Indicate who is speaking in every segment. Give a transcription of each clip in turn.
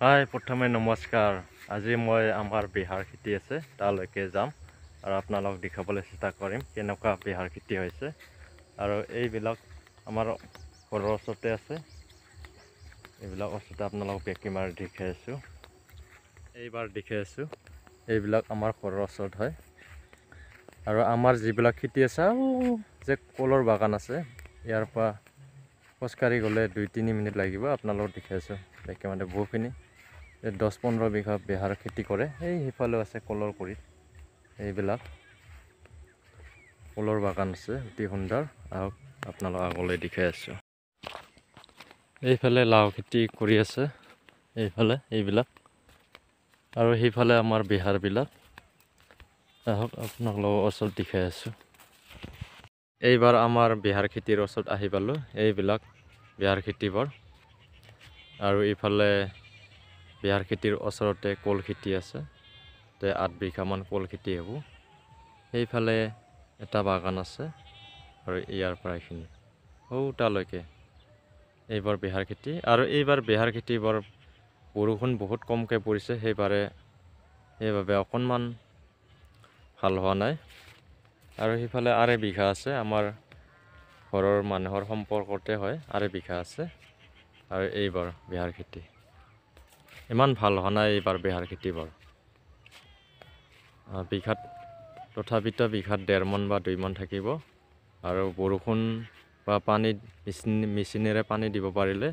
Speaker 1: হাই প্ৰথমে নমস্কাৰ। আজি মই আমাৰ বিহাৰ খেতি আছে তালৈকে যাম আৰু আপোনালোক দেখাবলৈ চেষ্টা কৰিম কেনেকুৱা বিহাৰ খেতি হৈছে। আৰু এইবিলাক আমাৰ ঘৰৰ ওচৰতে আছে, এইবিলাক ওচৰতে আপোনালোক বেকি মাৰি দেখাই আছোঁ। এইবাৰ দেখাই আছোঁ, এইবিলাক আমাৰ ঘৰৰ ওচৰত হয়। আৰু আমাৰ যিবিলাক খেতি আছে যে কলৰ বাগান আছে, ইয়াৰ পৰা খোজকাঢ়ি গ'লে 2-3 মিনিট লাগিব। আপোনালোক দেখাই আছোঁ বেকি মানে বহুখিনি 10-15 বিঘা বিহাৰ খেতি কৰে। এই সিফালেও আছে কলৰ গুৰিত, এইবিলাক কলৰ বাগান আছে অতি সুন্দৰ। আহক আপোনালোক আগলৈ দেখাই আছোঁ। এইফালে লাও খেতি কৰি আছে, এইফালে এইবিলাক, আৰু সেইফালে আমাৰ বিহাৰবিলাক। আহক আপোনালোকৰ ওচৰত দেখাই আছোঁ। এইবাৰ আমাৰ বিহাৰ খেতিৰ ওচৰত আহি পালোঁ। এইবিলাক বিহাৰ খেতিবোৰ, আৰু ইফালে বিহাৰ খেতিৰ ওচৰতে কল খেতি আছে, 8 বিঘামান কল খেতি হ'ব। সেইফালে এটা বাগান আছে, আৰু ইয়াৰ পৰা এইখিনি তালৈকে এইবাৰ বিহাৰ খেতি। আৰু এইবাৰ বিহাৰ খেতি বৰ বৰষুণ বহুত কমকৈ পৰিছে, সেইবাবে অকণমান ভাল হোৱা নাই। আৰু সেইফালে 2.5 বিঘা আছে, আমাৰ ঘৰৰ মানুহৰ সম্পৰ্কতে হয়, 2.5 বিঘা আছে। আৰু এইবাৰ বিহাৰ খেতি ইমান ভাল হোৱা নাই। এইবাৰ বিহাৰ খেতিবোৰ বিঘাত তথাপিতো বিঘাত 1.5 মন বা 2 মন থাকিব। আৰু বৰষুণ বা পানীত মেচিনেৰে পানী দিব পাৰিলে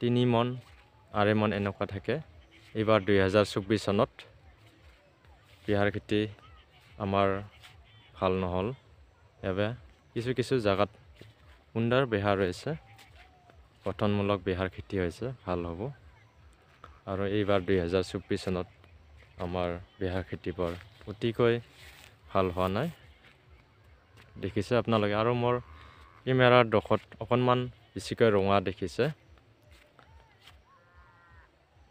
Speaker 1: 3 মন 2.5 মন এনেকুৱা থাকে। এইবাৰ 2024 চনত বিহাৰ খেতি আমাৰ ভাল নহ'ল। এবাৰ কিছু জাগাত সুন্দৰ বিহাৰ হৈছে, গঠনমূলক বিহাৰ খেতি হৈছে, ভাল হ'ব। আৰু এইবাৰ 2024 চনত আমাৰ বিহাৰ খেতিবোৰ অতিকৈ ভাল হোৱা নাই, দেখিছে আপোনালোকে। আৰু মোৰ কেমেৰাৰ দোষত অকণমান বেছিকৈ ৰঙা দেখিছে,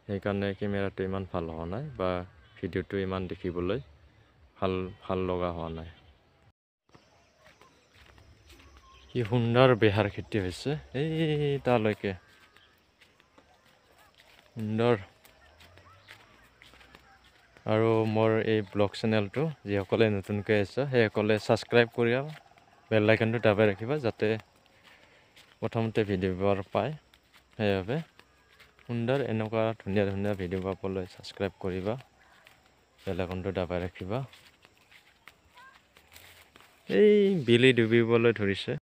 Speaker 1: সেইকাৰণে কেমেৰাটো ইমান ভাল হোৱা নাই, বা ভিডিঅ'টো ইমান দেখিবলৈ ভাল লগা হোৱা নাই। কি সুন্দৰ বিহাৰ খেতি হৈছে, এই তালৈকে সুন্দৰ। আৰু মোৰ এই ব্লগ চেনেলটো যিসকলে নতুনকৈ আছে সেইসকলে ছাবস্ক্ৰাইব কৰি বেল আইকনটো দাবাই ৰাখিবা, যাতে প্ৰথমতে ভিডিঅ'বোৰ পায়। সেইবাবে সুন্দৰ এনেকুৱা ধুনীয়া ভিডিঅ' পাবলৈ ছাবস্ক্ৰাইব কৰিবা, বেল আইকনটো দাবাই ৰাখিবা। এই বিলি ডুবিবলৈ ধৰিছে।